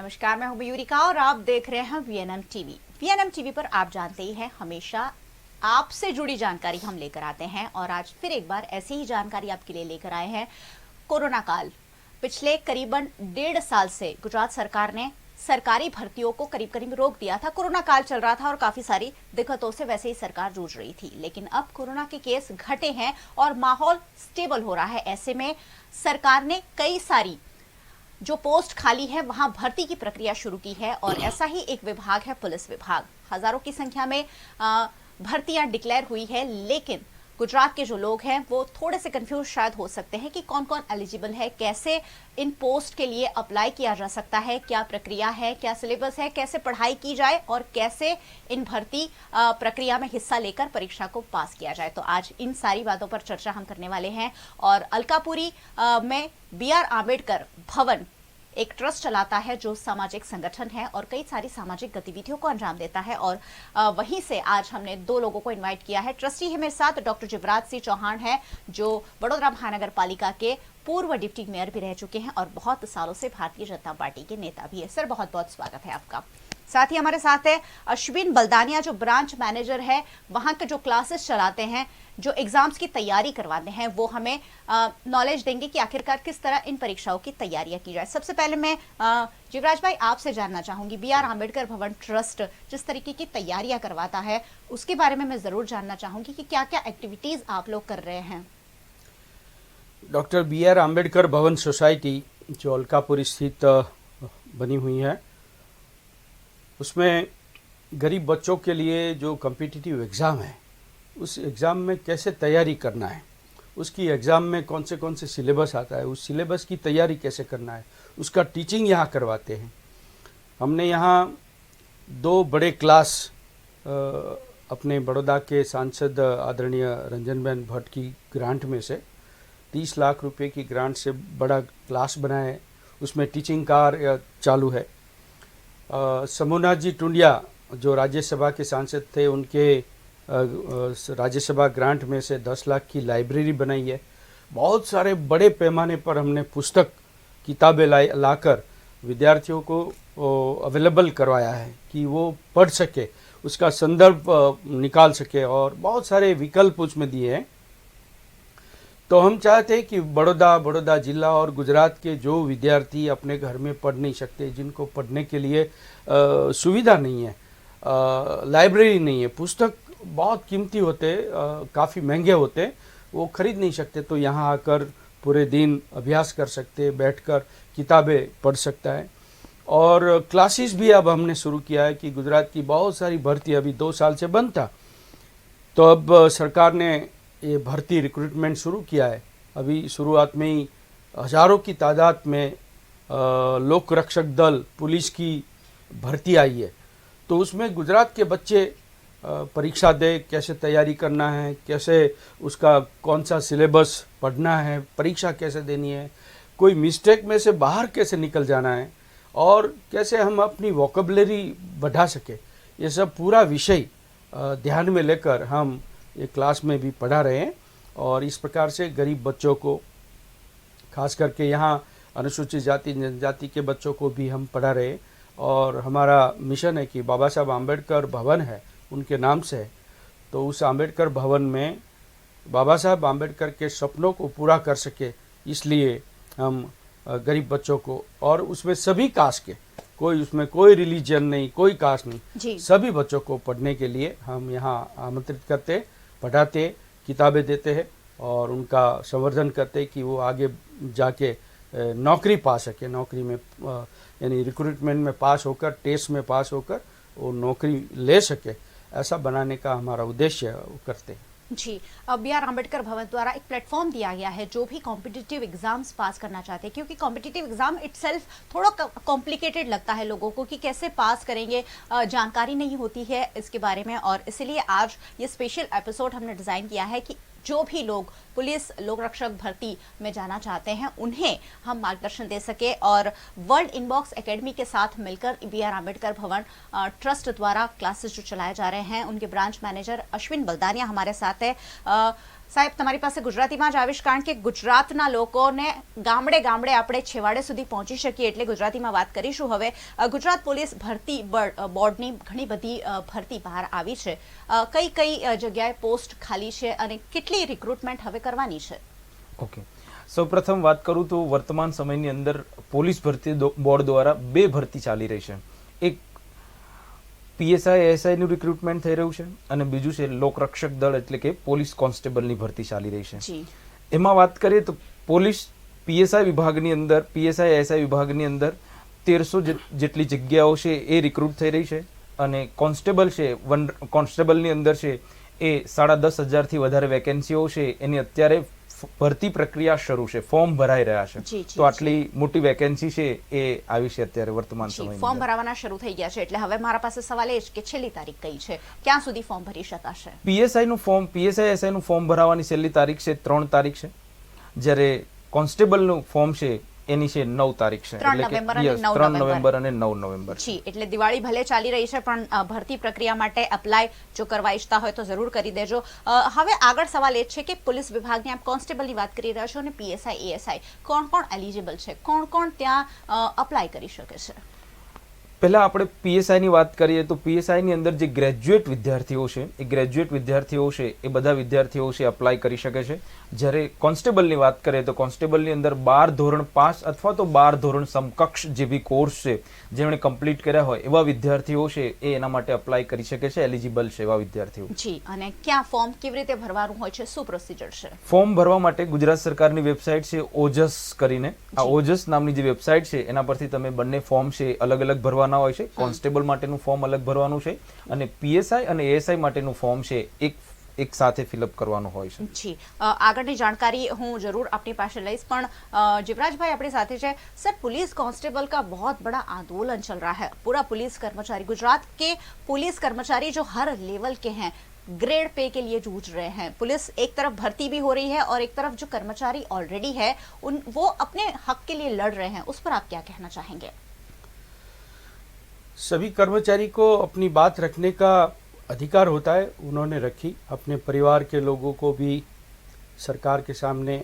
नमस्कार, मैं हूं मयूरिका और आप देख रहे हैं वीएनएम टीवी। वीएनएम टीवी पर आप जानते ही हैं, हमेशा आपसे जुड़ी जानकारी हम लेकर आते हैं और आज फिर एक बार ऐसी ही जानकारी आपके लिए लेकर आए हैं। कोरोना काल, पिछले करीबन 1.5 साल से गुजरात सरकार ने सरकारी भर्तियों को करीब करीब रोक दिया था। कोरोना काल चल रहा था और काफी सारी दिक्कतों से वैसे ही सरकार जूझ रही थी, लेकिन अब कोरोना के केस घटे हैं और माहौल स्टेबल हो रहा है। ऐसे में सरकार ने कई सारी जो पोस्ट खाली है वहां भर्ती की प्रक्रिया शुरू की है और ऐसा ही एक विभाग है पुलिस विभाग। हजारों की संख्या में भर्तियां डिक्लेयर हुई है, लेकिन गुजरात के जो लोग हैं वो थोड़े से कंफ्यूज शायद हो सकते हैं कि कौन कौन एलिजिबल है, कैसे इन पोस्ट के लिए अप्लाई किया जा सकता है, क्या प्रक्रिया है, क्या सिलेबस है, कैसे पढ़ाई की जाए और कैसे इन भर्ती प्रक्रिया में हिस्सा लेकर परीक्षा को पास किया जाए। तो आज इन सारी बातों पर चर्चा हम करने वाले हैं। और अलकापुरी में BR आंबेडकर भवन एक ट्रस्ट चलाता है जो सामाजिक संगठन है और कई सारी सामाजिक गतिविधियों को अंजाम देता है और वहीं से आज हमने 2 लोगों को इनवाइट किया है। ट्रस्टी है मेरे साथ डॉक्टर जिवराज सिंह चौहान है, जो वडोदरा महानगर पालिका के पूर्व डिप्टी मेयर भी रह चुके हैं और बहुत सालों से भारतीय जनता पार्टी के नेता भी है। सर, बहुत बहुत स्वागत है आपका। साथ ही हमारे साथ है अश्विन बलदानिया, जो ब्रांच मैनेजर है, वहां के जो क्लासेस चलाते हैं, जो एग्जाम्स की तैयारी करवाते हैं, वो हमें नॉलेज देंगे कि आखिरकार किस तरह इन परीक्षाओं की तैयारियां की जाए। सबसे पहले मैं जिवराज भाई आपसे जानना चाहूंगी, BR आंबेडकर भवन ट्रस्ट जिस तरीके की तैयारियां करवाता है उसके बारे में मैं जरूर जानना चाहूंगी कि क्या क्या एक्टिविटीज आप लोग कर रहे हैं। डॉक्टर BR आंबेडकर भवन सोसाइटी जो अलकापुरी स्थित बनी हुई है, उसमें गरीब बच्चों के लिए जो कॉम्पिटिटिव एग्ज़ाम है, उस एग्ज़ाम में कैसे तैयारी करना है, उसकी एग्ज़ाम में कौन से सिलेबस आता है, उस सिलेबस की तैयारी कैसे करना है, उसका टीचिंग यहाँ करवाते हैं। हमने यहाँ 2 बड़े क्लास अपने बड़ौदा के सांसद आदरणीय रंजनबेन भट्ट की ग्रांट में से 30 लाख रुपए की ग्रांट से बड़ा क्लास बनाया है। उसमें टीचिंग कार्य चालू है। समूनाथ जी टुंडिया जो राज्यसभा के सांसद थे, उनके राज्यसभा ग्रांट में से 10 लाख की लाइब्रेरी बनाई है। बहुत सारे बड़े पैमाने पर हमने पुस्तक किताबें लाकर विद्यार्थियों को अवेलेबल करवाया है कि वो पढ़ सके, उसका संदर्भ निकाल सके और बहुत सारे विकल्प उसमें दिए हैं। तो हम चाहते हैं कि बड़ौदा जिला और गुजरात के जो विद्यार्थी अपने घर में पढ़ नहीं सकते, जिनको पढ़ने के लिए सुविधा नहीं है, लाइब्रेरी नहीं है, पुस्तक बहुत कीमती होते, काफ़ी महंगे होते, वो खरीद नहीं सकते, तो यहाँ आकर पूरे दिन अभ्यास कर सकते, बैठकर किताबें पढ़ सकता है। और क्लासेस भी अब हमने शुरू किया है कि गुजरात की बहुत सारी भर्ती अभी 2 साल से बंद था, तो अब सरकार ने ये भर्ती रिक्रूटमेंट शुरू किया है। अभी शुरुआत में ही हज़ारों की तादाद में लोक रक्षक दल पुलिस की भर्ती आई है, तो उसमें गुजरात के बच्चे परीक्षा दे, कैसे तैयारी करना है, कैसे उसका कौन सा सिलेबस पढ़ना है, परीक्षा कैसे देनी है, कोई मिस्टेक में से बाहर कैसे निकल जाना है और कैसे हम अपनी वोकेबलरी बढ़ा सके, ये सब पूरा विषय ध्यान में लेकर हम ये क्लास में भी पढ़ा रहे हैं। और इस प्रकार से गरीब बच्चों को, खास करके यहाँ अनुसूचित जाति जनजाति के बच्चों को भी हम पढ़ा रहे हैं। और हमारा मिशन है कि बाबा साहब आंबेडकर भवन है, उनके नाम से है, तो उस आंबेडकर भवन में बाबा साहब आंबेडकर के सपनों को पूरा कर सके, इसलिए हम गरीब बच्चों को, और उसमें सभी कास्ट के, उसमें कोई रिलीजन नहीं, कोई कास्ट नहीं, सभी बच्चों को पढ़ने के लिए हम यहाँ आमंत्रित करते, पढ़ाते, किताबें देते हैं और उनका संवर्धन करते कि वो आगे जाके नौकरी पा सके, नौकरी में यानी रिक्रूटमेंट में पास होकर, टेस्ट में पास होकर वो नौकरी ले सके, ऐसा बनाने का हमारा उद्देश्य वो करते हैं। जी, अब BR आंबेडकर भवन द्वारा एक प्लेटफॉर्म दिया गया है जो भी कॉम्पिटिटिव एग्जाम्स पास करना चाहते हैं, क्योंकि कॉम्पिटिटिव एग्जाम इटसेल्फ थोड़ा कॉम्प्लिकेटेड लगता है लोगों को कि कैसे पास करेंगे, जानकारी नहीं होती है इसके बारे में। और इसलिए आज ये स्पेशल एपिसोड हमने डिज़ाइन किया है कि जो भी लोग पुलिस लोक रक्षक भर्ती में जाना चाहते हैं उन्हें हम मार्गदर्शन दे सके। और वर्ल्ड इनबॉक्स एकेडमी के साथ मिलकर BR आंबेडकर भवन ट्रस्ट द्वारा क्लासेस जो चलाए जा रहे हैं, उनके ब्रांच मैनेजर अश्विन बलदानिया हमारे साथ है। સાહેબ તમારી પાસે ગુજરાતીમાં જ આવીશ કારણ કે ગુજરાતના લોકોને ગામડે ગામડે આપણે છેવાડે સુધી પહોંચી શકીએ એટલે ગુજરાતીમાં વાત કરીશું હવે ગુજરાત પોલીસ ભરતી બોર્ડની ઘણી બધી ભરતી બહાર આવી છે કઈ કઈ જગ્યાએ પોસ્ટ ખાલી છે અને કેટલી રિક્રુટમેન્ટ હવે કરવાની છે ઓકે સૌપ્રથમ વાત કરું તો વર્તમાન સમયની અંદર પોલીસ ભરતી બોર્ડ દ્વારા બે ભરતી ચાલી રહી છે એક પીએસઆઈ એએસઆઈ નું રિક્રુટમેન્ટ થઈ રહ્યું છે અને બીજું છે લોકરક્ષક દળ એટલે કે પોલીસ કોન્સ્ટેબલની ભરતી ચાલી રહી છે એમાં વાત કરીએ તો પોલીસ પીએસઆઈ વિભાગની અંદર પીએસઆઈ એએસઆઈ વિભાગની અંદર 1300 જેટલી જગ્યાઓ છે એ રિક્રુટ થઈ રહી છે અને કોન્સ્ટેબલ છે કોન્સ્ટેબલની અંદર છે એ 10,500 થી વધારે વેકેન્સીઓ છે એની અત્યારે ભરતી પ્રક્રિયા શરૂ છે ફોર્મ ભરાઈ રહ્યા છે તો આટલી મોટી વેકેન્સી છે એ આવી છે અત્યારે વર્તમાન સમયમાં ફોર્મ ભરાવાના શરૂ થઈ ગયા છે એટલે હવે મારા પાસે સવાલ એ છે કે છેલ્લી તારીખ કઈ છે ક્યાં સુધી ફોર્મ ભરી શકાશે પીએસઆઈ નું ફોર્મ પીએસઆઈ એસઆઈ નું ફોર્મ ભરાવાની છેલ્લી તારીખ છે 3 તારીખ છે જ્યારે કોન્સ્ટેબલ નું ફોર્મ છે એની છે 9 તારીખ છે એટલે કે 3 નવેમ્બર અને 9 નવેમ્બર જી એટલે દિવાળી ભલે ચાલી રહી છે પણ ભરતી પ્રક્રિયા માટે એપ્લાય જો કરવા ઈચ્છતા હોય તો જરૂર કરી દેજો હવે આગળ સવાલ એ છે કે પોલીસ વિભાગની આપ કોન્સ્ટેબલની વાત કરી રહ્યા છો અને પીએસઆઈ એએસઆઈ કોણ કોણ એલિજિબલ છે કોણ કોણ ત્યાં અપ્લાય કરી શકે છે પહેલા આપણે પીએસઆઈ ની વાત કરીએ તો પીએસઆઈ ની અંદર જે ગ્રેજ્યુએટ વિદ્યાર્થીઓ છે એ ગ્રેજ્યુએટ વિદ્યાર્થીઓ છે એ બધા વિદ્યાર્થીઓ છે અપ્લાય કરી શકે છે જ્યારે કોન્સ્ટેબલની વાત કરીએ તો કોન્સ્ટેબલની અંદર 12 ધોરણ 5 અથવા તો 12 ધોરણ સમકક્ષ જે બી કોર્સ છે જેમણે કમ્પ્લીટ કર્યા હોય એવા વિદ્યાર્થીઓ છે એ એના માટે અપ્લાય કરી શકે છે એલિજિબલ છે એવા વિદ્યાર્થીઓ જી અને ક્યાં ફોર્મ કેવી રીતે ભરવાનું હોય છે શું પ્રોસિજર છે ફોર્મ ભરવા માટે ગુજરાત સરકારની વેબસાઇટ છે ઓજસ કરીને આ ઓજસ નામની જે વેબસાઇટ છે એના પરથી તમે બંને ફોર્મ છે અલગ અલગ ભરવાના હોય છે કોન્સ્ટેબલ માટેનું ફોર્મ અલગ ભરવાનું છે અને પીએસઆઈ અને એએસઆઈ માટેનું ફોર્મ છે એક સાથે ફિલઅપ કરવાનું હોય છે જી આગળની જાણકારી હું જરૂર આપની પાસે લઈશ પણ જીवराज भाई अपने साथ है सर पुलिस कांस्टेबल का बहुत बड़ा आंदोलन चल रहा है पूरा पुलिस कर्मचारी गुजरात के पुलिस कर्मचारी जो हर लेवल के हैं ग्रेड पे के लिए जूझ रहे हैं पुलिस एक तरफ भर्ती भी हो रही है और एक तरफ जो कर्मचारी ऑलरेडी है वो अपने हक के लिए लड़ रहे हैं उस पर आप क्या कहना चाहेंगे सभी कर्मचारी को अपनी बात रखने का अधिकार होता है उन्होंने रखी अपने परिवार के लोगों को भी सरकार के सामने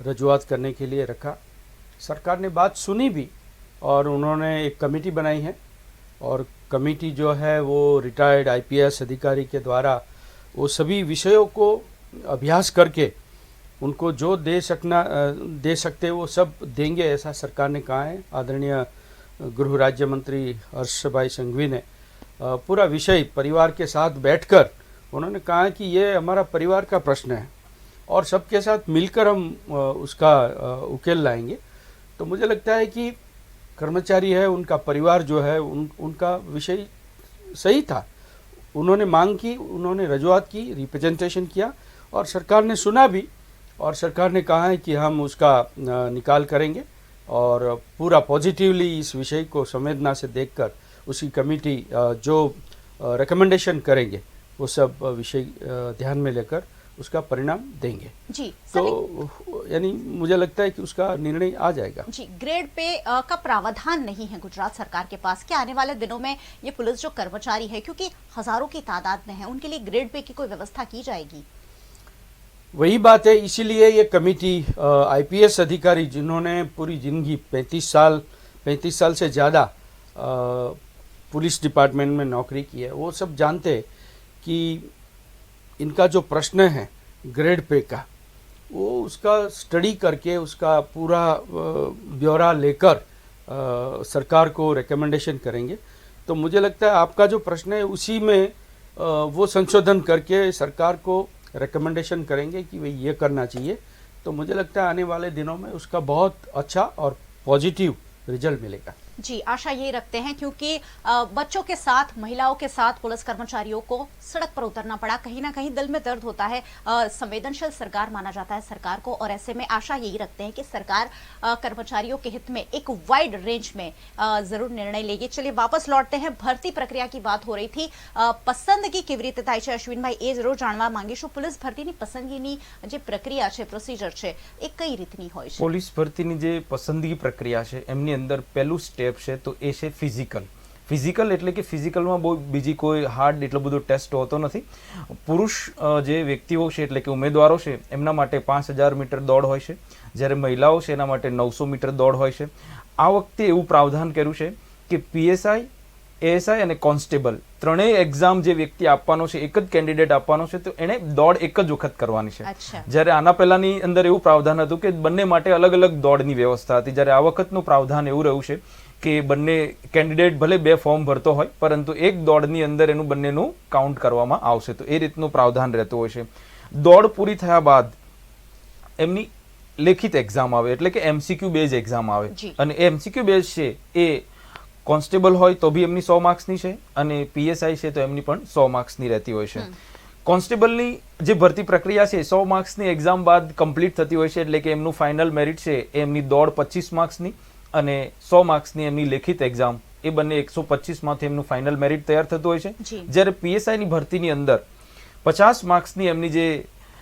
रजूआत करने के लिए रखा सरकार ने बात सुनी भी और उन्होंने एक कमेटी बनाई है और कमेटी जो है वो रिटायर्ड आईपीएस अधिकारी के द्वारा वो सभी विषयों को अभ्यास करके उनको जो दे सकते वो सब देंगे ऐसा सरकार ने कहा है आदरणीय गृह राज्य मंत्री हर्ष भाई संघवी ने पूरा विषय परिवार के साथ बैठकर उन्होंने कहा कि ये हमारा परिवार का प्रश्न है और सबके साथ मिलकर हम उसका उकेल लाएंगे तो मुझे लगता है कि कर्मचारी है उनका परिवार जो है उनका विषय सही था उन्होंने मांग की उन्होंने रजूआत की रिप्रेजेंटेशन किया और सरकार ने सुना भी और सरकार ने कहा है कि हम उसका निकाल करेंगे और पूरा पॉजिटिवली इस विषय को संवेदना से देखकर उसकी कमेटी जो रिकमेंडेशन करेंगे वो सब विषय ध्यान में लेकर उसका परिणाम देंगे जी तो यानी मुझे लगता है कि उसका निर्णय आ जाएगा जी ग्रेड पे का प्रावधान नहीं है गुजरात सरकार के पास क्या आने वाले दिनों में ये पुलिस जो कर्मचारी है क्योंकि हजारों की तादाद में है उनके लिए ग्रेड पे की कोई व्यवस्था की जाएगी वही बात है इसीलिए ये कमेटी आईपीएस अधिकारी जिन्होंने पूरी जिंदगी 35 साल से ज़्यादा पुलिस डिपार्टमेंट में नौकरी की है वो सब जानते हैं कि इनका जो प्रश्न है ग्रेड पे का वो उसका स्टडी करके उसका पूरा ब्यौरा लेकर सरकार को रिकमेंडेशन करेंगे तो मुझे लगता है आपका जो प्रश्न है उसी में वो संशोधन करके सरकार को रिकमेंडेशन करेंगे कि भाई ये करना चाहिए तो मुझे लगता है आने वाले दिनों में उसका बहुत अच्छा और पॉजिटिव रिजल्ट मिलेगा जी आशा यही रखते हैं क्योंकि बच्चों के साथ महिलाओं के साथ पुलिस कर्मचारियों को सड़क पर उतरना पड़ा कहीं ना कहीं दिल में दर्द होता है संवेदनशील सरकार माना जाता है सरकार को और ऐसे में आशा यही रखते हैं कि सरकार कर्मचारियों के हित में एक वाइड रेंज में जरूर निर्णय लेगी चलिए वापस लौटते हैं भर्ती प्रक्रिया की बात हो रही थी पसंदगी કેવી રીતે થાય છે અશ્વિનભાઈ એ જરૂર જાણવા માંગીશું पुलिस ભરતીની પસંદગીની જે પ્રક્રિયા છે પ્રોસિજર છે એ કઈ રીતની હોય છે પોલીસ ભરતીની જે પસંદગી પ્રક્રિયા છે એમની અંદર પહેલું સ્ટેપ છે તો એ છે ફિઝિકલ ફિઝિકલ એટલે કે ફિઝિકલમાં બહુ બીજી કોઈ હાર્ડ એટલો બધો ટેસ્ટ હોતો નથી. પુરુષ જે વ્યક્તિઓ છે એટલે કે ઉમેદવારો છે એમના માટે 5000 મીટર દોડ હોય છે, જ્યારે મહિલાઓ છે એના માટે 900 મીટર દોડ હોય છે. આ વખતે એવું પ્રાવધાન કર્યું છે કે પીએસઆઈ, એએસઆઈ અને કોન્સ્ટેબલ ત્રણેય એક્ઝામ જે વ્યક્તિ આપવાનો છે, એક જ કેન્ડિડેટ આપવાનો છે, તો એણે દોડ એક જ વખત કરવાની છે. જ્યારે આના પહેલાની અંદર એવું પ્રાવધાન હતું કે બંને માટે અલગ અલગ દોડની વ્યવસ્થા હતી, જ્યારે આ વખતનું પ્રાવધાન એવું રહ્યું છે કે બંને કેન્ડિડેટ ભલે 2 ફોર્મ ભરતો હોય પરંતુ એક દોડની અંદર એનું બંનેનું કાઉન્ટ કરવામાં આવશે. તો એ રીતનું પ્રાવધાન રહેતું હોય છે. દોડ પૂરી થયા બાદ એમની લેખિત એક્ઝામ આવે એટલે કે એમસીક્યુ બેઝ એક્ઝામ આવે, અને એ એમસીક્યુ બેઝ છે એ કોન્સ્ટેબલ હોય તો બી એમની 100 માર્ક્સની છે, અને પીએસઆઈ છે તો એમની પણ 100 માર્ક્સની રહેતી હોય છે. કોન્સ્ટેબલની જે ભરતી પ્રક્રિયા છે 100 માર્ક્સની એક્ઝામ બાદ કમ્પ્લીટ થતી હોય છે, એટલે કે એમનું ફાઇનલ મેરિટ છે એ એમની દોડ 25 માર્ક્સની અને 100 માર્ક્સની એમની લેખિત એક્ઝામ, એ બંને 125 માંથી એમનું ફાઇનલ મેરિટ તૈયાર થતું હોય છે. જ્યારે પીએસઆઈ ની ભરતીની અંદર 50 માર્ક્સની એમની જે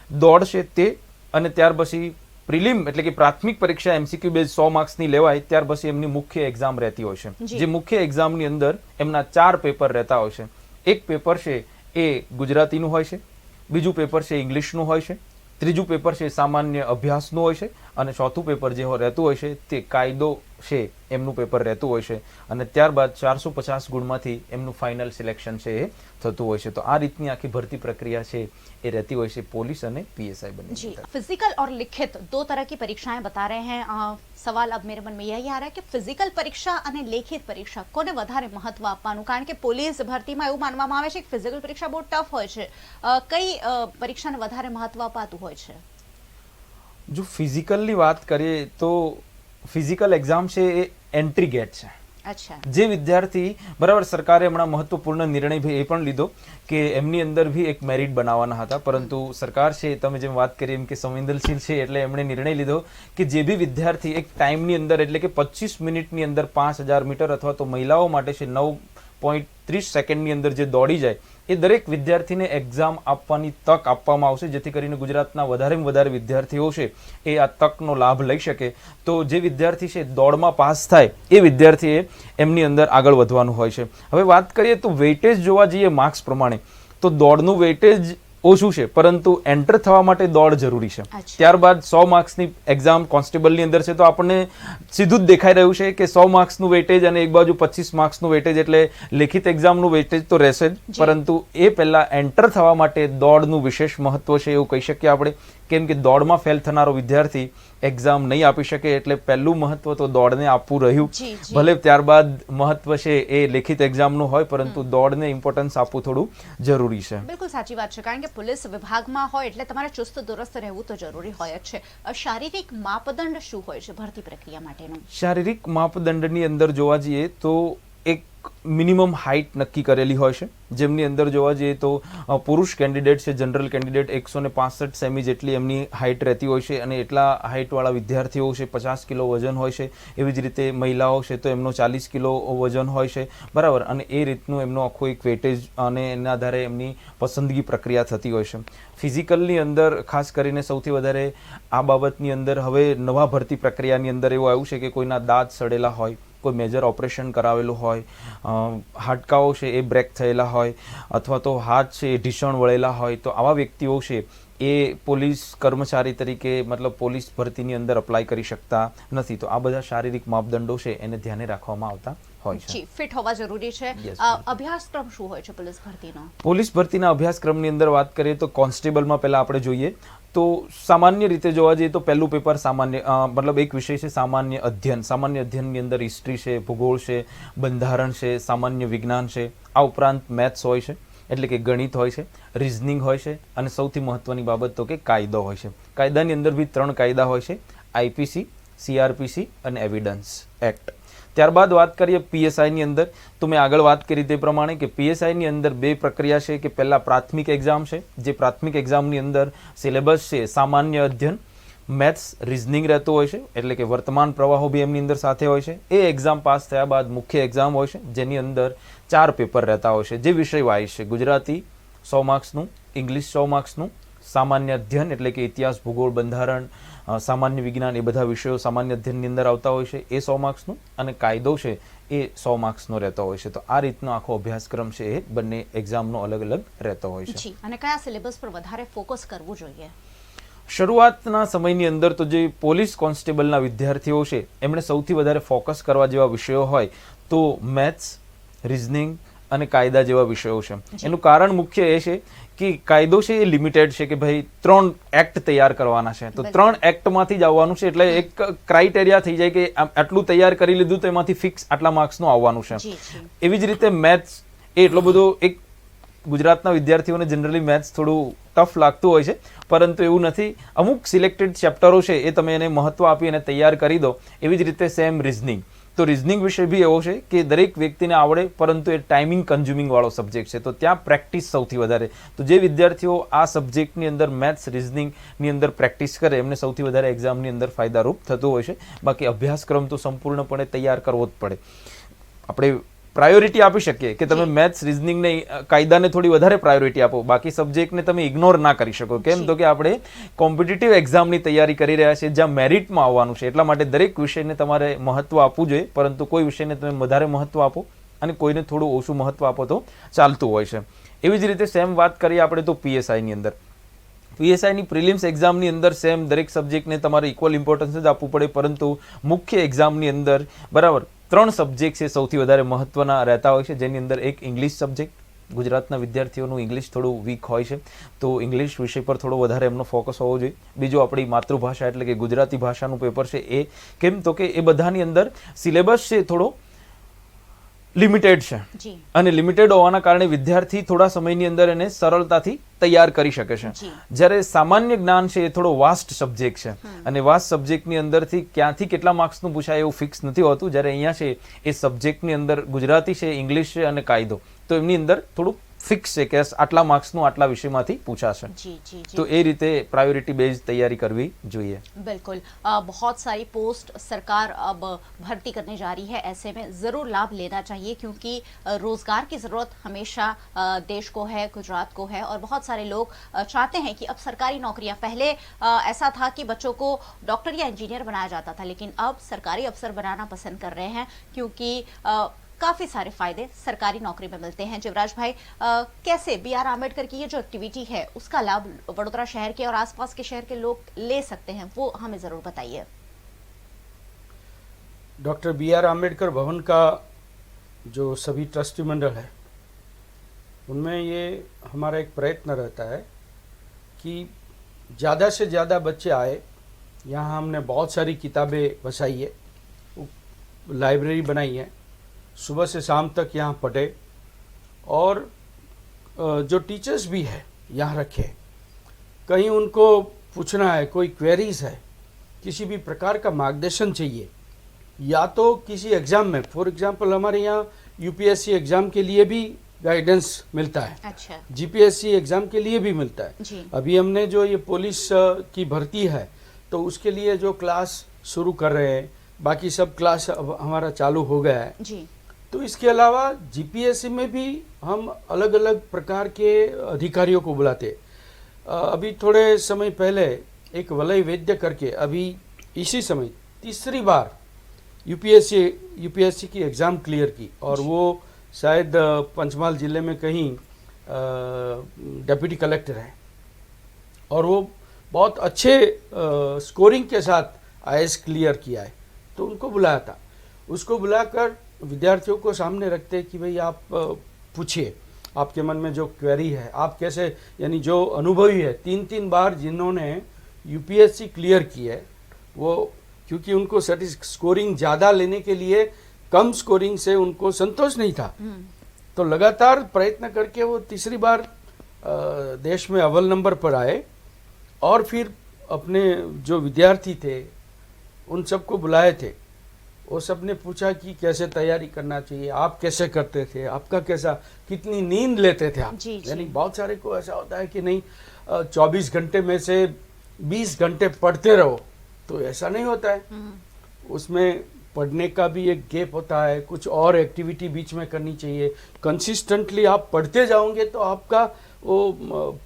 દોડ છે તે, અને ત્યાર પછી પ્રિલિમ એટલે કે પ્રાથમિક પરીક્ષા એમસીક્યુ બેઝ 100 માર્ક્સની લેવાય, ત્યાર પછી એમની મુખ્ય એક્ઝામ રહેતી હોય છે. જે મુખ્ય એક્ઝામની અંદર એમના 4 પેપર રહેતા હોય છે. એક પેપર છે એ ગુજરાતીનું હોય છે, બીજું પેપર છે ઇંગ્લિશનું હોય છે, ત્રીજું પેપર છે સામાન્ય અભ્યાસનું હોય છે, અને ચોથું પેપર જે રહેતું હોય છે તે કાયદો છે એમનું પેપર રહેતું હોય છે. અને ત્યારબાદ 450 ગુણમાંથી એમનું ફાઇનલ સિલેક્શન છે એ થતું હોય છે. તો આ રીતની આખી ભરતી प्रक्रिया છે એ रहती हुई है पुलिस और पीएसआई बने. जी, फिजिकल और लिखित 2 तरह की परीक्षाएं बता रहे हैं. सवाल अब मेरे मन में यही आ रहा है कि फिजिकल परीक्षा અને લેખિત પરીક્ષા કોને વધારે મહત્વ આપવાનું? કારણ કે પોલીસ ભરતીમાં એવું માનવામાં આવે છે કે ફિઝિકલ પરીક્ષા બહુ ટફ હોય છે. કઈ પરીક્ષાને વધારે મહત્વ અપાતું હોય છે? જો ફિઝિકલની વાત કરીએ તો ફિઝિકલ એક્ઝામ છે એ એન્ટ્રી ગેટ છે. જે વિદ્યાર્થી, બરાબર, સરકારે હમણાં મહત્વપૂર્ણ નિર્ણય એ પણ લીધો કે એમની અંદર ભી એક મેરિટ બનાવવાના હતા, પરંતુ સરકાર છે, તમે જેમ વાત કરી એમ કે સંવેદનશીલ છે, એટલે એમણે નિર્ણય લીધો કે જે બી વિદ્યાર્થી એક ટાઈમની અંદર એટલે કે 25 મિનિટની અંદર 5000 મીટર અથવા તો મહિલાઓ માટે છે 9.30 સેકન્ડની અંદર જે દોડી જાય એ દરેક વિદ્યાર્થીને એક્ઝામ આપવાની તક આપવામાં આવશે, જેથી કરીને ગુજરાતના વધારેમાં વધારે વિદ્યાર્થીઓ છે એ આ તકનો લાભ લઈ શકે. તો જે વિદ્યાર્થી છે દોડમાં પાસ થાય એ વિદ્યાર્થીએ એમની અંદર આગળ વધવાનું હોય છે. હવે વાત કરીએ તો વેઇટેજ જોવા જઈએ માર્ક્સ પ્રમાણે તો દોડનું વેઇટેજ ઓછું છે, પરંતુ એન્ટર થવા માટે દોડ જરૂરી છે. ત્યારબાદ 100 માર્ક્સની એક્ઝામ કોન્સ્ટેબલની અંદર છે, તો આપણને સીધું જ દેખાઈ રહ્યું છે કે 100 માર્ક્સનું વેઇટેજ અને એક બાજુ 25 માર્ક્સનું વેઇટેજ, એટલે લેખિત એક્ઝામનું વેઇટેજ તો રહેશે જ, પરંતુ એ પહેલા એન્ટર થવા માટે દોડનું વિશેષ મહત્વ છે એવું કહી શકીએ આપણે. કેમ કે દોડમાં ફેલ થનારો વિદ્યાર્થી એક્ઝામ નહીં આપી શકે, એટલે પહેલું મહત્વ તો દોડને આપવું રહ્યું. ભલે ત્યારબાદ મહત્વ છે એ લેખિત એક્ઝામનું હોય, પરંતુ દોડને ઇમ્પોર્ટન્સ આપવું થોડું જરૂરી છે. બિલકુલ સાચી વાત છે, કારણ કે પોલીસ વિભાગમાં હોય એટલે તમારે ચુસ્ત દુરસ્ત રહેવું તો જરૂરી હોય જ છે. શારીરિક માપદંડ શું હોય છે ભરતી પ્રક્રિયા માટેનું? શારીરિક માપદંડની અંદર જોવા જઈએ તો એક મિનિમમ હાઇટ નક્કી કરેલી હોય છે, જેમની અંદર જોવા જઈએ તો પુરુષ કેન્ડિડેટ છે, જનરલ કેન્ડિડેટ 165 સેમી જેટલી એમની હાઇટ રહેતી હોય છે, અને એટલા હાઇટવાળા વિદ્યાર્થીઓ છે 50 કિલો વજન હોય છે. એવી જ રીતે મહિલાઓ છે તો એમનો 40 કિલો વજન હોય છે, બરાબર, અને એ રીતનું એમનો આખો એક વેટેજ અને એના આધારે એમની પસંદગી પ્રક્રિયા થતી હોય છે. ફિઝિકલની અંદર ખાસ કરીને સૌથી વધારે આ બાબતની અંદર હવે નવા ભરતી પ્રક્રિયાની અંદર એવું આવ્યું છે કે કોઈના દાંત સડેલા હોય, કોઈ મેજર ઓપરેશન કરાવેલું હોય, હાડકાઓ છે એ બ્રેક થયેલા હોય, અથવા તો હાથ છે એ ઢીસણ વળેલા હોય, તો આવા વ્યક્તિઓ છે એ પોલીસ કર્મચારી તરીકે મતલબ પોલીસ ભરતીની અંદર અપ્લાય કરી શકતા નથી. તો આ બધા શારીરિક માપદંડો છે એને ધ્યાને રાખવામાં આવતા હોય છે. ફિટ હોવા જરૂરી છે. અભ્યાસક્રમ શું હોય છે પોલીસ ભરતીનો? પોલીસ ભરતીના અભ્યાસક્રમની અંદર વાત કરીએ તો કોન્સ્ટેબલમાં પહેલા આપણે જોઈએ તો સામાન્ય રીતે જોવા જઈએ તો પહેલું પેપર સામાન્ય મતલબ એક વિષય છે સામાન્ય અધ્યયન. સામાન્ય અધ્યયનની અંદર હિસ્ટ્રી છે, ભૂગોળ છે, બંધારણ છે, સામાન્ય વિજ્ઞાન છે, આ ઉપરાંત મેથ્સ હોય છે એટલે કે ગણિત હોય છે, રિઝનિંગ હોય છે, અને સૌથી મહત્વની બાબત તો કે કાયદો હોય છે. કાયદાની અંદર બી 3 કાયદા હોય છે, આઈપીસી, સીઆરપીસી અને એવિડન્સ એક્ટ. ત્યારબાદ વાત કરીએ પીએસઆઈની અંદર તો મેં આગળ વાત કરી તે પ્રમાણે કે પીએસઆઈની અંદર 2 પ્રક્રિયા છે કે પહેલા પ્રાથમિક એક્ઝામ છે, જે પ્રાથમિક એક્ઝામની અંદર સિલેબસ છે સામાન્ય અધ્યયન, મેથ્સ, રિઝનિંગ રહેતું હોય છે, એટલે કે વર્તમાન પ્રવાહો બી એમની અંદર સાથે હોય છે. એ એક્ઝામ પાસ થયા બાદ મુખ્ય એક્ઝામ હોય છે, જેની અંદર 4 પેપર રહેતા હોય છે, જે વિષય વાઇઝ છે. ગુજરાતી 100 માર્ક્સનું, ઇંગ્લિશ 100 માર્ક્સનું, સામાન્ય અધ્યયન એટલે કે ઇતિહાસ, ભૂગોળ, બંધારણ, સામાન્ય વિજ્ઞાન, એ બધા વિષયો સામાન્ય અધ્યયનની અંદર આવતા હોય છે, એ 100 માર્ક્સનું, અને કાયદો છે એ 100 માર્ક્સનો રહેતો હોય છે. તો આ રીતનો આખો અભ્યાસક્રમ છે એ બંને એક્ઝામનો અલગ અલગ રહેતો હોય છે. જી, અને કયા સિલેબસ પર વધારે ફોકસ કરવું જોઈએ? શરૂઆતના સમયની અંદર તો જે પોલીસ કોન્સ્ટેબલના વિદ્યાર્થીઓ છે એમણે સૌથી વધારે ફોકસ કરવા જેવા વિષયો હોય તો મેથ્સ, રિઝનિંગ અને કાયદા જેવા વિષયો છે. એનું કારણ મુખ્ય એ છે કે કાયદો છે એ લિમિટેડ છે કે ભાઈ 3 એક્ટ તૈયાર કરવાના છે, તો 3 એક્ટમાંથી જ આવવાનું છે, એટલે એક ક્રાઇટેરિયા થઈ જાય કે આટલું તૈયાર કરી લીધું તો એમાંથી ફિક્સ આટલા માર્ક્સનું આવવાનું છે. એવી જ રીતે મેથ્સ એ એટલો બધો, એક ગુજરાતના વિદ્યાર્થીઓને જનરલી મેથ્સ થોડું ટફ લાગતું હોય છે, પરંતુ એવું નથી. અમુક સિલેક્ટેડ ચેપ્ટરો છે એ તમે એને મહત્વ આપી અને તૈયાર કરી દો. એવી જ રીતે સેમ રિઝનિંગ, તો રિઝનિંગ વિષય બી એવો છે કે દરેક વ્યક્તિને આવડે, પરંતુ એ ટાઈમિંગ કન્ઝ્યુમિંગ વાળો સબ્જેક્ટ છે, તો ત્યાં પ્રેક્ટિસ સૌથી વધારે. તો જે વિદ્યાર્થીઓ આ સબ્જેક્ટની અંદર મેથ્સ, રિઝનિંગની અંદર પ્રેક્ટિસ કરે એમને સૌથી વધારે એક્ઝામની અંદર ફાયદારૂપ થતું હોય છે. બાકી અભ્યાસક્રમ તો સંપૂર્ણપણે તૈયાર કરવો જ પડે. આપણે પ્રાયોરિટી આપી શકીએ કે તમે મેથ્સ, રિઝનિંગ ને કાયદાને થોડી વધારે પ્રાયોરિટી આપો, બાકી સબ્જેક્ટને તમે ઇગ્નોર ના કરી શકો. કેમ? તો કે આપણે કોમ્પિટિટિવ એક્ઝામની તૈયારી કરી રહ્યા છીએ જ્યાં મેરિટમાં આવવાનું છે, એટલા માટે દરેક વિષયને તમારે મહત્વ આપવું જોઈએ, પરંતુ કોઈ વિષયને તમે વધારે મહત્વ આપો અને કોઈને થોડું ઓછું મહત્વ આપો તો ચાલતું હોય છે. એવી જ રીતે સેમ વાત કરીએ આપણે તો પીએસઆઈની અંદર. પીએસઆઈની પ્રિલિમ્સ એક્ઝામની અંદર સેમ દરેક સબ્જેક્ટને તમારે ઇક્વલ ઇમ્પોર્ટન્સ જ આપવું પડે, પરંતુ મુખ્ય એક્ઝામની અંદર બરાબર 3 સબ્જેક્ટ છે સૌથી વધારે મહત્વના રહેતા હોય છે, જેની અંદર એક ઇંગ્લિશ સબ્જેક્ટ. ગુજરાતના વિદ્યાર્થીઓનું ઇંગ્લિશ થોડું વીક હોય છે, તો ઇંગ્લિશ વિષય પર થોડો વધારે એમનો ફોકસ હોવો જોઈએ. બીજું આપણી માતૃભાષા એટલે કે ગુજરાતી ભાષાનું પેપર છે એ. કેમ? તો કે એ બધાની અંદર સિલેબસ છે થોડો લિમિટેડ છે, અને લિમિટેડ હોવાના કારણે વિદ્યાર્થી થોડા સમયની અંદર એને સરળતાથી તૈયાર કરી શકે છે. જ્યારે સામાન્ય જ્ઞાન છે એ થોડો વાસ્ટ સબ્જેક્ટ છે, અને વાસ્ટ સબ્જેક્ટની અંદરથી ક્યાંથી કેટલા માર્ક્સનું પૂછાય એવું ફિક્સ નથી હોતું. જ્યારે અહીંયા છે એ સબ્જેક્ટની અંદર ગુજરાતી છે, ઇંગ્લિશ છે અને કાયદો, તો એમની અંદર થોડું ફિક્સ છે કે આટલા માર્ક્સનું આટલા વિષયમાંથી પૂછાશે. तो એ રીતે प्रायोरिटी बेस्ड तैयारी करवी જોઈએ. बिल्कुल, बहुत सारी पोस्ट सरकार अब भर्ती करने जा रही है, ऐसे में ज़रूर लाभ लेना चाहिए क्योंकि रोज़गार की ज़रूरत हमेशा देश को है, गुजरात को है, और बहुत सारे लोग चाहते हैं कि अब सरकारी नौकरियां, पहले ऐसा था कि बच्चों को डॉक्टर या इंजीनियर बनाया जाता था, लेकिन अब सरकारी अफसर बनाना पसंद कर रहे हैं क्योंकि काफ़ी सारे फायदे सरकारी नौकरी में मिलते हैं. जीवराज भाई, कैसे BR आम्बेडकर की ये जो एक्टिविटी है उसका लाभ वडोदरा शहर के और आसपास के शहर के लोग ले सकते हैं, वो हमें ज़रूर बताइए. डॉक्टर BR आम्बेडकर भवन का जो सभी ट्रस्टी मंडल है उनमें ये हमारा एक प्रयत्न रहता है कि ज़्यादा से ज़्यादा बच्चे आए. यहाँ हमने बहुत सारी किताबें बसाई है, लाइब्रेरी बनाई है, सुबह से शाम तक यहाँ पढ़े, और जो टीचर्स भी है यहाँ रखे. कहीं उनको पूछना है, कोई क्वेरीज है, किसी भी प्रकार का मार्गदर्शन चाहिए, या तो किसी एग्ज़ाम में, फॉर एग्जांपल हमारे यहाँ UPSC एग्ज़ाम के लिए भी गाइडेंस मिलता है. अच्छा. GPSC एग्ज़ाम के लिए भी मिलता है जी. अभी हमने जो ये पुलिस की भर्ती है तो उसके लिए जो क्लास शुरू कर रहे हैं, बाकी सब क्लास अब हमारा चालू हो गया है जी. तो इसके अलावा GPSC में भी हम अलग अलग प्रकार के अधिकारियों को बुलाते. अभी थोड़े समय पहले एक वलय वैद्य करके अभी इसी समय तीसरी बार UPSC की एग्ज़ाम क्लियर की, और वो शायद पंचमहाल ज़िले में कहीं डिप्टी कलेक्टर है, और वो बहुत अच्छे स्कोरिंग के साथ IAS क्लियर किया है. तो उनको बुलाया था. उसको बुलाकर विद्यार्थियों को सामने रखते कि भाई आप पूछिए, आपके मन में जो क्वेरी है, आप कैसे, यानी जो अनुभवी है 3 बार जिन्होंने UPSC क्लियर की है, वो क्योंकि उनको स्कोरिंग ज़्यादा लेने के लिए कम स्कोरिंग से उनको संतोष नहीं था, तो लगातार प्रयत्न करके वो तीसरी बार देश में अव्वल नंबर पर आए. और फिर अपने जो विद्यार्थी थे उन सबको बुलाए थे, वो सब ने पूछा कि कैसे तैयारी करना चाहिए, आप कैसे करते थे, आपका कैसा, कितनी नींद लेते थे आप. यानी बहुत सारे को ऐसा होता है कि नहीं 24 घंटे में से 20 घंटे पढ़ते रहो, तो ऐसा नहीं होता है. उसमें पढ़ने का भी एक गैप होता है, कुछ और एक्टिविटी बीच में करनी चाहिए. कंसिस्टेंटली आप पढ़ते जाओगे तो आपका वो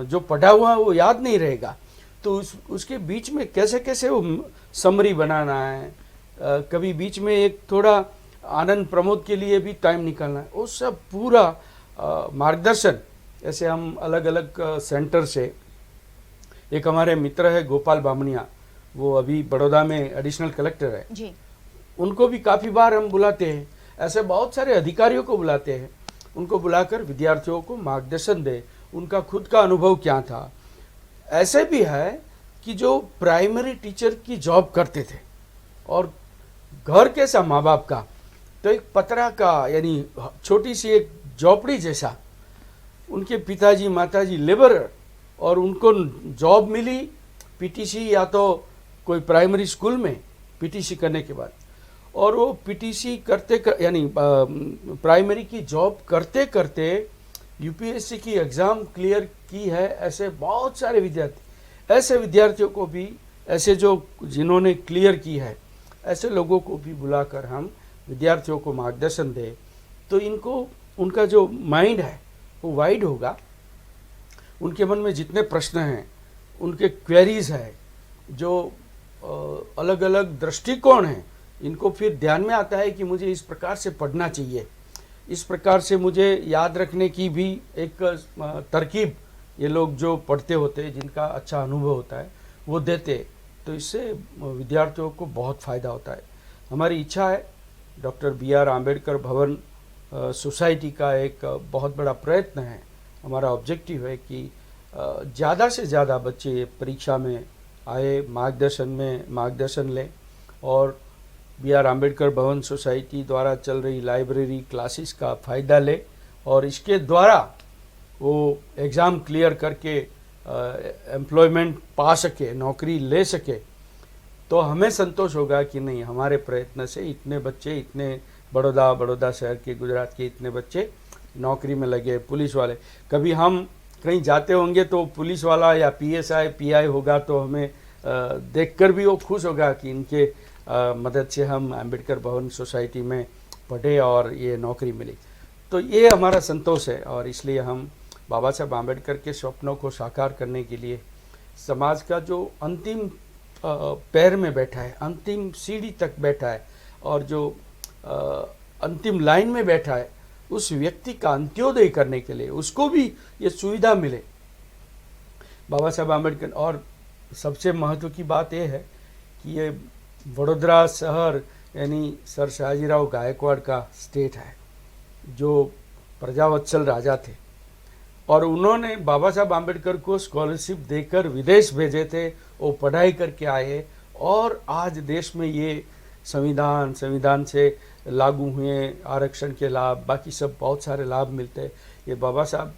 जो पढ़ा हुआ है वो याद नहीं रहेगा। तो उसके बीच में कैसे कैसे वो समरी बनाना है, कभी बीच में एक थोड़ा आनंद प्रमोद के लिए भी टाइम निकालना है, वो सब पूरा मार्गदर्शन। ऐसे हम अलग अलग सेंटर से, एक हमारे मित्र है गोपाल बामनिया, वो अभी बड़ौदा में एडिशनल कलेक्टर है जी। उनको भी काफ़ी बार हम बुलाते हैं। ऐसे बहुत सारे अधिकारियों को बुलाते हैं, उनको बुलाकर विद्यार्थियों को मार्गदर्शन दे, उनका खुद का अनुभव क्या था। ऐसे भी है कि जो प्राइमरी टीचर की जॉब करते थे और घर कैसा माँ बाप का, तो एक पतरा का यानी छोटी सी एक झोपड़ी जैसा, उनके पिताजी माताजी लेबरर, और उनको जॉब मिली पीटीसी या तो कोई प्राइमरी स्कूल में पीटीसी करने के बाद, और वो पीटीसी यानी प्राइमरी की जॉब करते करते यूपीएससी की एग्ज़ाम क्लियर की है। ऐसे बहुत सारे विद्यार्थी, ऐसे विद्यार्थियों को भी, ऐसे जो जिन्होंने क्लियर की है, ऐसे लोगों को भी बुलाकर हम विद्यार्थियों को मार्गदर्शन दें, तो इनको उनका जो माइंड है वो वाइड होगा। उनके मन में जितने प्रश्न हैं, उनके क्वेरीज है, जो अलग अलग दृष्टिकोण हैं, इनको फिर ध्यान में आता है कि मुझे इस प्रकार से पढ़ना चाहिए, इस प्रकार से मुझे याद रखने की भी एक तरकीब ये लोग जो पढ़ते होते हैं, जिनका अच्छा अनुभव होता है, वो देते। तो इससे विद्यार्थियों को बहुत फ़ायदा होता है। हमारी इच्छा है, डॉक्टर BR आम्बेडकर भवन सोसाइटी का एक बहुत बड़ा प्रयत्न है, हमारा ऑब्जेक्टिव है कि ज़्यादा से ज़्यादा बच्चे परीक्षा में आए, मार्गदर्शन लें, और BR आम्बेडकर भवन सोसाइटी द्वारा चल रही लाइब्रेरी क्लासेस का फ़ायदा ले, और इसके द्वारा वो एग्ज़ाम क्लियर करके एम्प्लॉयमेंट पा सके, नौकरी ले सके। तो हमें संतोष होगा कि नहीं, हमारे प्रयत्न से इतने बच्चे, इतने बड़ौदा शहर के, गुजरात के इतने बच्चे नौकरी में लगे। पुलिस वाले, कभी हम कहीं जाते होंगे तो पुलिस वाला या PSI PI होगा, तो हमें देखकर भी वो खुश होगा कि इनके मदद से हम आम्बेडकर भवन सोसाइटी में पढ़े और ये नौकरी मिली। तो ये हमारा संतोष है, और इसलिए हम बाबा साहब आम्बेडकर के स्वप्नों को साकार करने के लिए समाज का जो अंतिम पैर में बैठा है, अंतिम सीढ़ी तक बैठा है, और जो अंतिम लाइन में बैठा है, उस व्यक्ति का अंत्योदय करने के लिए उसको भी ये सुविधा मिले, बाबा साहब आम्बेडकर। और सबसे महत्व की बात यह है कि ये वडोदरा शहर यानी सर शहाजीराव गायकवाड़ का स्टेट है, जो प्रजावत्सल राजा थे, और उन्होंने बाबा साहब आम्बेडकर को स्कॉलरशिप देकर विदेश भेजे थे। वो पढ़ाई करके आए, और आज देश में ये संविधान से लागू हुए आरक्षण के लाभ, बाकी सब बहुत सारे लाभ मिलते हैं। ये बाबा साहब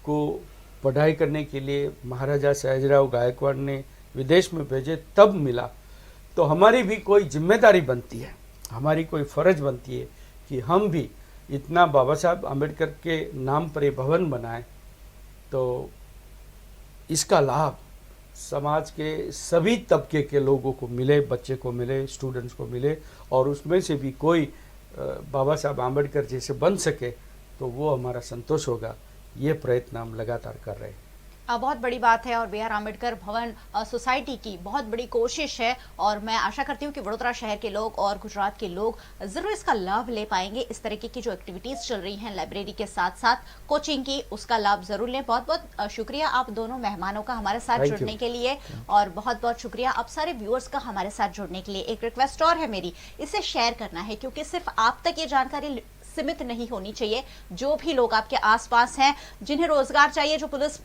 को पढ़ाई करने के लिए महाराजा सयाजीराव गायकवाड़ ने विदेश में भेजे, तब मिला। तो हमारी भी कोई जिम्मेदारी बनती है, हमारी कोई फ़र्ज बनती है कि हम भी इतना बाबा साहब आम्बेडकर के नाम पर ये भवन बनाएं, तो इसका लाभ समाज के सभी तबके के लोगों को मिले, बच्चे को मिले, स्टूडेंट्स को मिले, और उसमें से भी कोई बाबा साहब आम्बेडकर जैसे बन सके, तो वो हमारा संतोष होगा। ये प्रयत्न हम लगातार कर रहे हैं। बहुत बड़ी बात है, और BR आम्बेडकर भवन सोसाइटी की बहुत बड़ी कोशिश है, और मैं आशा करती हूँ कि वडोदरा शहर के लोग और गुजरात के लोग जरूर इसका लाभ ले पाएंगे। इस तरीके की जो एक्टिविटीज चल रही हैं लाइब्रेरी के साथ साथ कोचिंग की, उसका लाभ जरूर लें। बहुत बहुत शुक्रिया आप दोनों मेहमानों का हमारे साथ जुड़ने के लिए, और बहुत बहुत शुक्रिया आप सारे व्यूअर्स का हमारे साथ जुड़ने के लिए। एक रिक्वेस्ट और है मेरी, इसे शेयर करना है, क्योंकि सिर्फ आप तक ये जानकारी सीमित नहीं होनी चाहिए। जो भी लोग आपके आसपास हैं, जिन्हें रोजगार चाहिए, जो पुलिस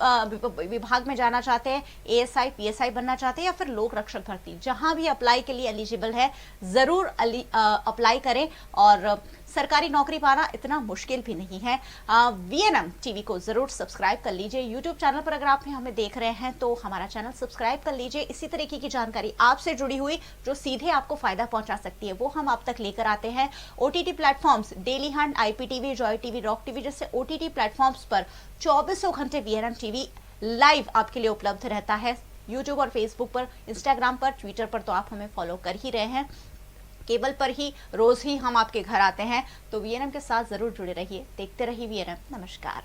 विभाग में जाना चाहते हैं, ASI PSI बनना चाहते हैं, या फिर लोक रक्षक भर्ती, जहां भी अप्लाई के लिए एलिजिबल है, जरूर अप्लाई करें। और सरकारी नौकरी पाना इतना मुश्किल भी नहीं है। VNM TV को जरूर सब्सक्राइब कर लीजिए। YouTube चैनल पर अगर आप हमें देख रहे हैं तो हमारा चैनल सब्सक्राइब कर लीजिए। इसी तरीके की जानकारी आपसे जुड़ी हुई जो सीधे आपको फायदा पहुंचा सकती है, वो हम आप तक लेकर आते हैं। OTT platforms daily Hunt, IPTV, Joy TV, rock TV जैसे OTT प्लेटफॉर्म्स पर 24 घंटे VNM TV लाइव आपके लिए उपलब्ध रहता है। YouTube और Facebook पर, Instagram पर, Twitter पर तो आप हमें फॉलो कर ही रहे हैं। केबल पर ही रोज ही हम आपके घर आते हैं, तो VNM के साथ जरूर जुड़े रहिए, देखते रहिए VNM। नमस्कार।